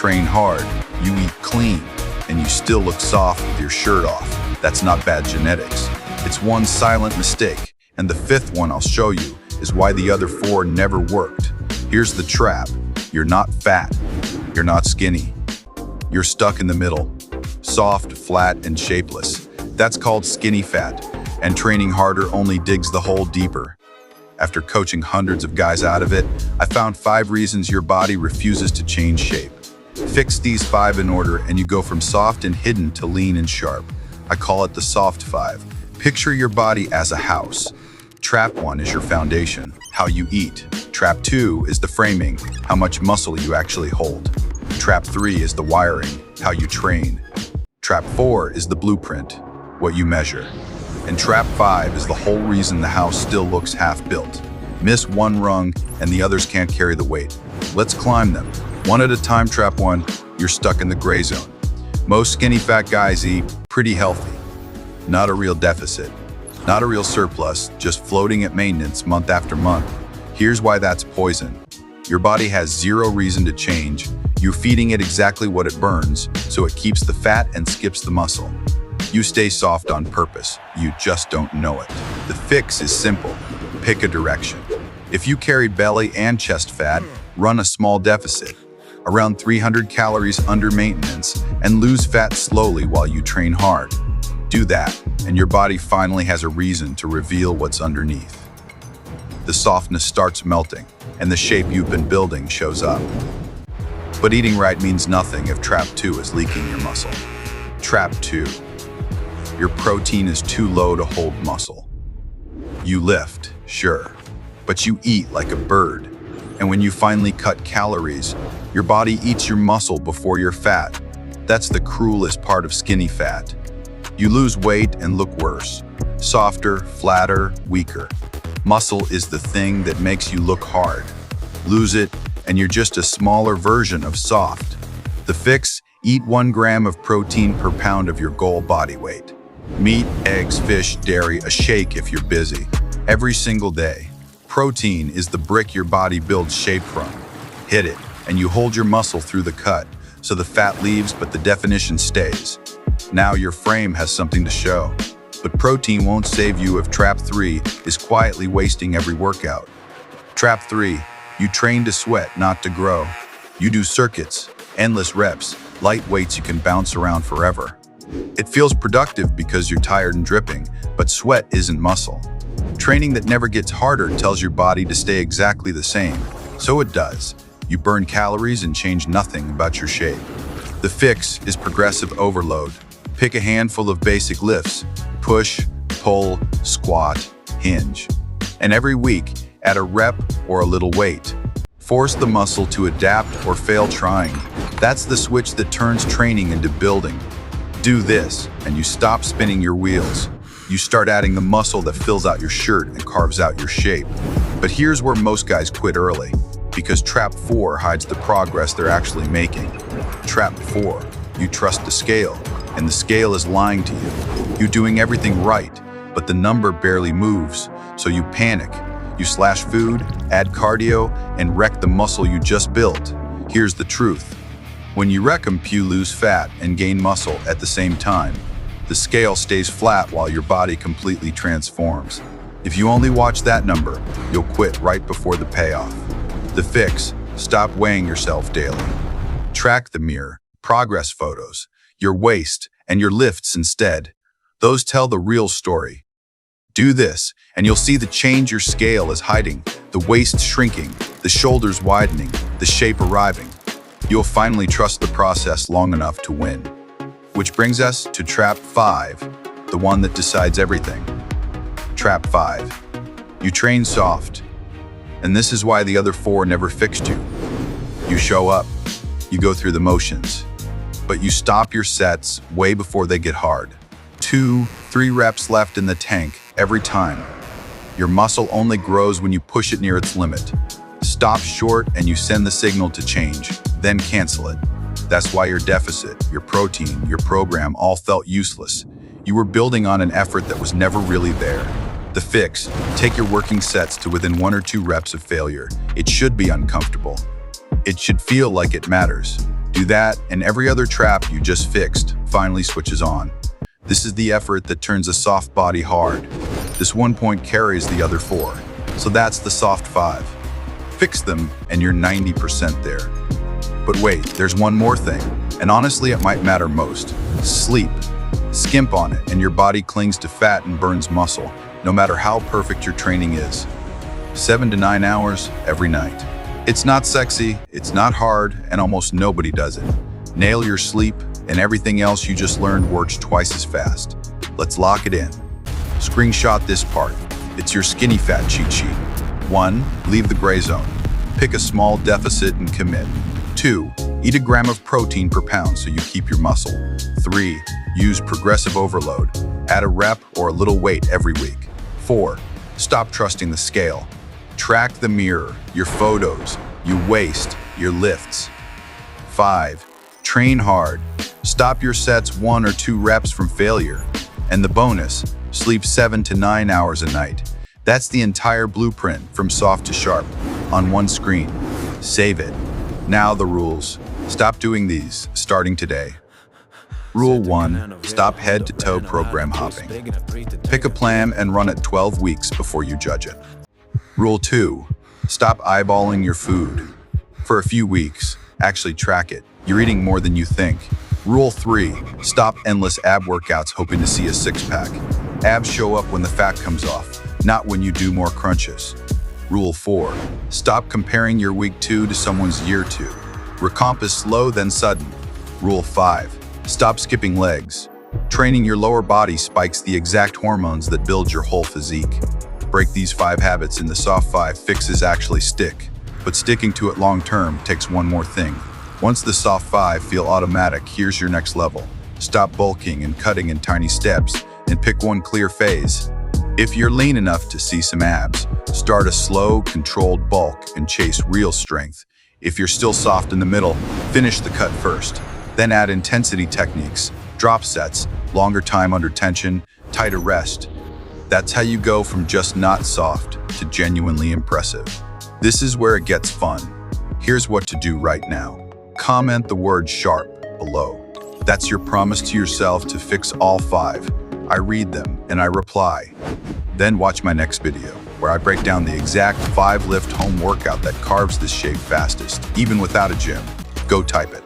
train hard, you eat clean, and you still look soft with your shirt off. That's not bad genetics. It's one silent mistake, and the fifth one I'll show you is why the other four never worked. Here's the trap. You're not fat. You're not skinny. You're stuck in the middle. Soft, flat, and shapeless. That's called skinny fat, and training harder only digs the hole deeper. After coaching hundreds of guys out of it, I found 5 reasons your body refuses to change shape. Fix these 5 in order and you go from soft and hidden to lean and sharp. I call it the soft 5. Picture your body as a house. Trap 1 is your foundation, how you eat. Trap 2 is the framing, how much muscle you actually hold. Trap 3 is the wiring, how you train. Trap 4 is the blueprint, what you measure. And trap 5 is the whole reason the house still looks half-built. Miss one rung and the others can't carry the weight. Let's climb them. One at a time. Trap 1, you're stuck in the gray zone. Most skinny fat guys eat pretty healthy. Not a real deficit. Not a real surplus, just floating at maintenance month after month. Here's why that's poison. Your body has zero reason to change. You're feeding it exactly what it burns, so it keeps the fat and skips the muscle. You stay soft on purpose. You just don't know it. The fix is simple. Pick a direction. If you carry belly and chest fat, run a small deficit, around 300 calories under maintenance, and lose fat slowly while you train hard. Do that, and your body finally has a reason to reveal what's underneath. The softness starts melting, and the shape you've been building shows up. But eating right means nothing if Trap 2 is leaking your muscle. Trap 2. Your protein is too low to hold muscle. You lift, sure, but you eat like a bird. And when you finally cut calories, your body eats your muscle before your fat. That's the cruelest part of skinny fat. You lose weight and look worse. Softer, flatter, weaker. Muscle is the thing that makes you look hard. Lose it, and you're just a smaller version of soft. The fix: eat 1 gram of protein per pound of your goal body weight. Meat, eggs, fish, dairy, a shake if you're busy. Every single day. Protein is the brick your body builds shape from. Hit it, and you hold your muscle through the cut, so the fat leaves but the definition stays. Now your frame has something to show. But protein won't save you if Trap 3 is quietly wasting every workout. Trap 3, you train to sweat, not to grow. You do circuits, endless reps, light weights you can bounce around forever. It feels productive because you're tired and dripping, but sweat isn't muscle. Training that never gets harder tells your body to stay exactly the same. So it does. You burn calories and change nothing about your shape. The fix is progressive overload. Pick a handful of basic lifts. Push, pull, squat, hinge. And every week, add a rep or a little weight. Force the muscle to adapt or fail trying. That's the switch that turns training into building. Do this, and you stop spinning your wheels. You start adding the muscle that fills out your shirt and carves out your shape. But here's where most guys quit early, because Trap 4 hides the progress they're actually making. Trap 4, you trust the scale, and the scale is lying to you. You're doing everything right, but the number barely moves, so you panic. You slash food, add cardio, and wreck the muscle you just built. Here's the truth. When you wreck them, you lose fat and gain muscle at the same time. The scale stays flat while your body completely transforms. If you only watch that number, you'll quit right before the payoff. The fix: stop weighing yourself daily. Track the mirror, progress photos, your waist, and your lifts instead. Those tell the real story. Do this, and you'll see the change your scale is hiding, the waist shrinking, the shoulders widening, the shape arriving. You'll finally trust the process long enough to win. Which brings us to Trap 5, the one that decides everything. Trap 5. You train soft. And this is why the other 4 never fixed you. You show up, you go through the motions, but you stop your sets way before they get hard. 2, 3 reps left in the tank every time. Your muscle only grows when you push it near its limit. Stop short and you send the signal to change, then cancel it. That's why your deficit, your protein, your program all felt useless. You were building on an effort that was never really there. The fix: take your working sets to within 1 or 2 reps of failure. It should be uncomfortable. It should feel like it matters. Do that, and every other trap you just fixed finally switches on. This is the effort that turns a soft body hard. This 1 point carries the other 4. So that's the soft 5. Fix them, and you're 90% there. But wait, there's one more thing, and honestly it might matter most. Sleep. Skimp on it, and your body clings to fat and burns muscle, no matter how perfect your training is. 7 to 9 hours every night. It's not sexy, it's not hard, and almost nobody does it. Nail your sleep, and everything else you just learned works twice as fast. Let's lock it in. Screenshot this part. It's your skinny fat cheat sheet. 1. Leave the gray zone. Pick a small deficit and commit. 2. Eat a gram of protein per pound so you keep your muscle. 3. Use progressive overload. Add a rep or a little weight every week. 4. Stop trusting the scale. Track the mirror, your photos, your waist, your lifts. 5. Train hard. Stop your sets 1 or 2 reps from failure. And the bonus, sleep 7 to 9 hours a night. That's the entire blueprint from soft to sharp on one screen. Save it. Now the rules. Stop doing these, starting today. Rule 1. Stop head-to-toe program hopping. Pick a plan and run it 12 weeks before you judge it. Rule 2. Stop eyeballing your food. For a few weeks, actually track it. You're eating more than you think. Rule 3. Stop endless ab workouts hoping to see a six-pack. Abs show up when the fat comes off, not when you do more crunches. Rule 4. Stop comparing your week 2 to someone's year 2. Recomp is slow then sudden. Rule 5. Stop skipping legs. Training your lower body spikes the exact hormones that build your whole physique. Break these 5 habits and the soft 5 fixes actually stick. But sticking to it long term takes one more thing. Once the soft 5 feel automatic, here's your next level. Stop bulking and cutting in tiny steps and pick one clear phase. If you're lean enough to see some abs, start a slow, controlled bulk and chase real strength. If you're still soft in the middle, finish the cut first. Then add intensity techniques, drop sets, longer time under tension, tighter rest. That's how you go from just not soft to genuinely impressive. This is where it gets fun. Here's what to do right now. Comment the word sharp below. That's your promise to yourself to fix all 5. I read them and I reply. Then watch my next video, where I break down the exact 5 lift home workout that carves this shape fastest, even without a gym. Go type it.